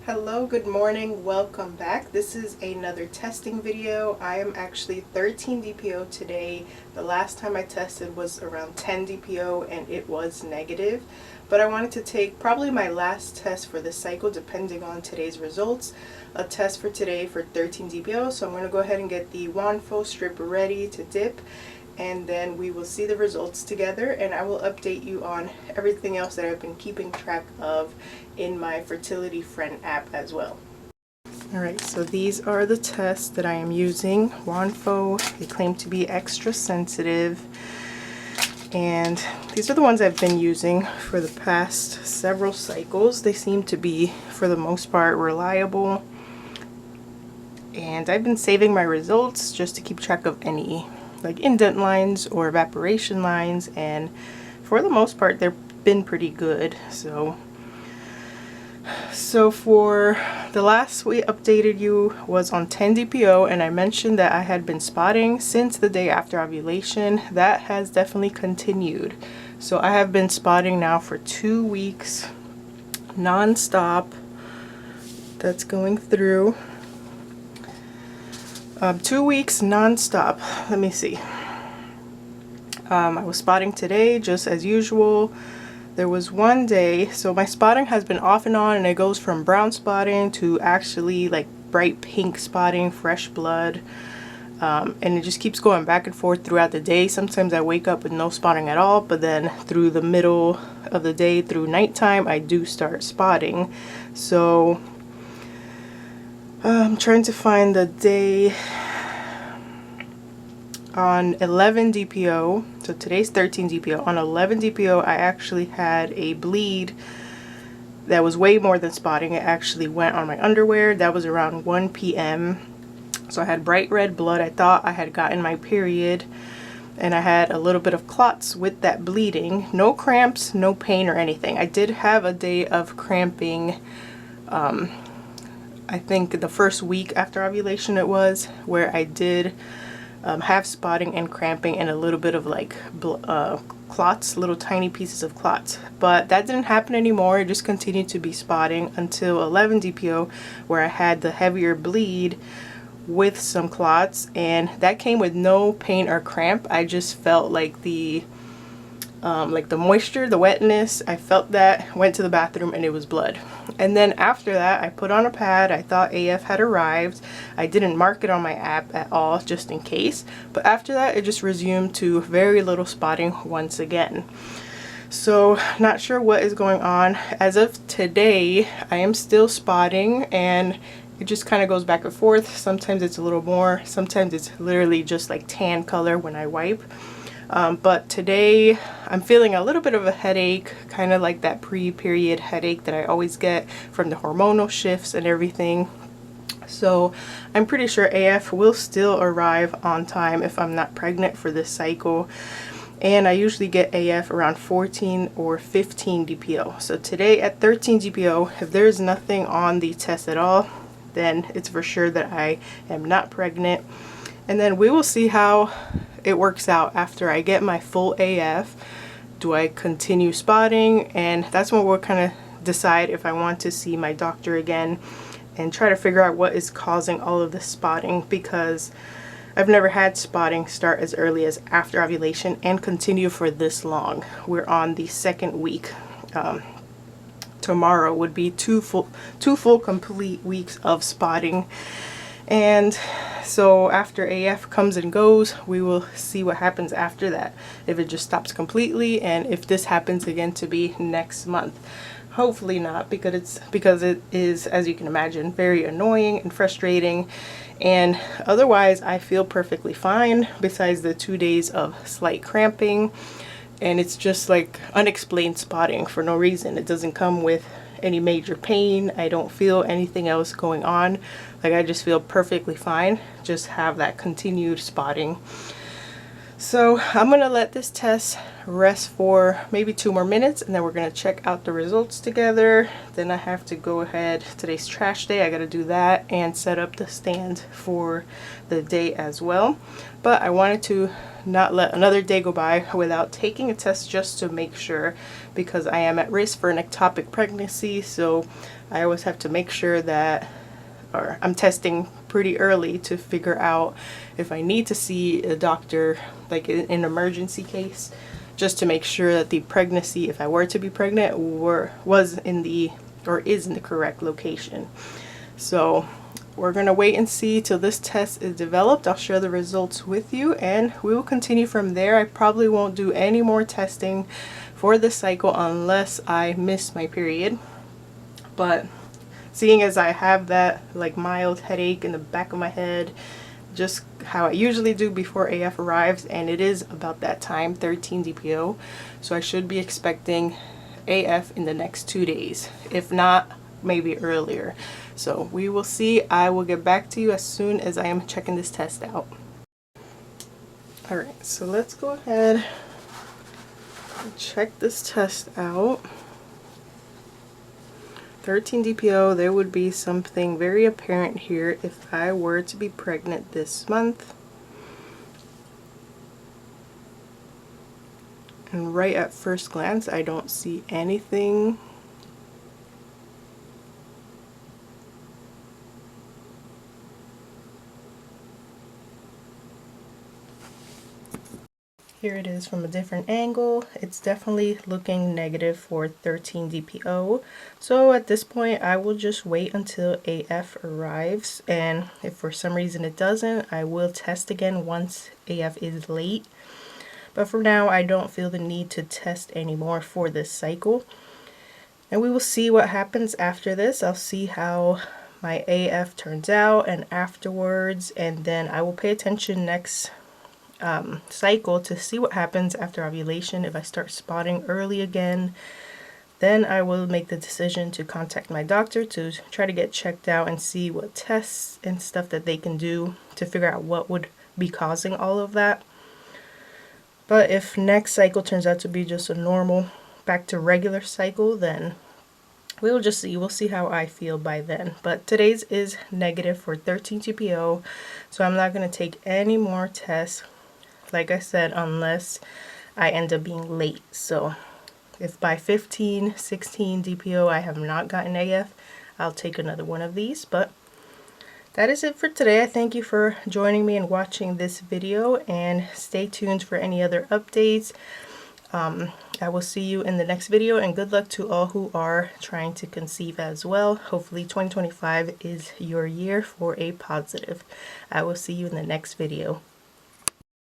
Hello, good morning, welcome back. This is another testing video. I am actually 13 DPO today. The last time I tested was around 10 DPO and it was negative. But I wanted to take probably my last test for the cycle depending on today's results. A test for today for 13 DPO. So I'm going to go ahead and get the Wanfo strip ready to dip. And then we will see the results together, and I will update you on everything else that I've been keeping track of in my Fertility Friend app as well. Alright, so these are the tests that I am using. Wanfo, they claim to be extra sensitive, and these are the ones I've been using for the past several cycles. They seem to be, for the most part, reliable, and I've been saving my results just to keep track of any like indent lines or evaporation lines, and for the most part they've been pretty good. So for the last we updated you was on 10 DPO, and I mentioned that I had been spotting since the day after ovulation. That has definitely continued. So I have been spotting now for 2 weeks non-stop. That's going through 2 weeks non-stop. Let me see. I was spotting today just as usual. There was one day, so my spotting has been off and on, and it goes from brown spotting to actually like bright pink spotting, fresh blood, and it just keeps going back and forth throughout the day. Sometimes I wake up with no spotting at all, but then through the middle of the day, through nighttime, I do start spotting. So I'm trying to find the day on 11 DPO. So today's 13 DPO. On 11 DPO, I actually had a bleed that was way more than spotting. It actually went on my underwear. That was around 1 p.m. So I had bright red blood. I thought I had gotten my period, and I had a little bit of clots with that bleeding. No cramps, no pain or anything. I did have a day of cramping. I think the first week after ovulation it was, where I did have spotting and cramping and a little bit of like clots, little tiny pieces of clots. But that didn't happen anymore. It just continued to be spotting until 11 DPO, where I had the heavier bleed with some clots, and that came with no pain or cramp. I just felt like the moisture, the wetness, I felt that, went to the bathroom, and it was blood. And then after that, I put on a pad. I thought AF had arrived. I didn't mark it on my app at all, just in case. But after that, it just resumed to very little spotting once again. So not sure what is going on. As of today, I am still spotting, and it just kind of goes back and forth. Sometimes it's a little more, sometimes it's literally just like tan color when I wipe. But today I'm feeling a little bit of a headache, kind of like that pre-period headache that I always get from the hormonal shifts and everything. So I'm pretty sure AF will still arrive on time if I'm not pregnant for this cycle. And I usually get AF around 14 or 15 DPO. So today at 13 DPO, if there's nothing on the test at all, then it's for sure that I am not pregnant. And then we will see how it works out after I get my full AF. Do I continue spotting? And that's when we'll kind of decide if I want to see my doctor again and try to figure out what is causing all of this spotting, because I've never had spotting start as early as after ovulation and continue for this long. We're on the 2nd week. Tomorrow would be two full complete weeks of spotting. And so after AF comes and goes, we will see what happens after that. If it just stops completely, and if this happens again to be next month. Hopefully not, because it is, as you can imagine, very annoying and frustrating. And otherwise I feel perfectly fine, besides the 2 days of slight cramping. And it's just like unexplained spotting for no reason. It doesn't come with any major pain. I don't feel anything else going on. Like, I just feel perfectly fine. Just have that continued spotting. So I'm gonna let this test rest for maybe 2 more minutes, and then we're gonna check out the results together. Then I have to go ahead, today's trash day, I gotta do that and set up the stand for the day as well. But I wanted to not let another day go by without taking a test just to make sure, because I am at risk for an ectopic pregnancy. So I always have to make sure that, or I'm testing pretty early to figure out if I need to see a doctor, like in an emergency case, just to make sure that the pregnancy, if I were to be pregnant, was in the, or is in the correct location. So we're gonna wait and see till this test is developed. I'll share the results with you and we will continue from there. I probably won't do any more testing for this cycle unless I miss my period. But seeing as I have that like mild headache in the back of my head, just how I usually do before AF arrives, and it is about that time, 13 DPO, so I should be expecting AF in the next 2 days, if not maybe earlier. So we will see. I will get back to you as soon as I am checking this test out. Alright, so let's go ahead and check this test out. 13 DPO, there would be something very apparent here if I were to be pregnant this month. And right at first glance, I don't see anything. Here it is from a different angle. It's definitely looking negative for 13 DPO. So at this point, I will just wait until AF arrives. And if for some reason it doesn't, I will test again once AF is late. But for now, I don't feel the need to test anymore for this cycle. And we will see what happens after this. I'll see how my AF turns out and afterwards. And then I will pay attention next cycle to see what happens after ovulation. If I start spotting early again, then I will make the decision to contact my doctor to try to get checked out and see what tests and stuff that they can do to figure out what would be causing all of that. But if next cycle turns out to be just a normal back to regular cycle, then we'll just see. We'll see how I feel by then. But today's is negative for 13 TPO, so I'm not going to take any more tests, like I said, unless I end up being late. So if by 15, 16 DPO I have not gotten AF, I'll take another one of these. But that is it for today. I thank you for joining me and watching this video, and stay tuned for any other updates. I will see you in the next video, and good luck to all who are trying to conceive as well. Hopefully 2025 is your year for a positive. I will see you in the next video.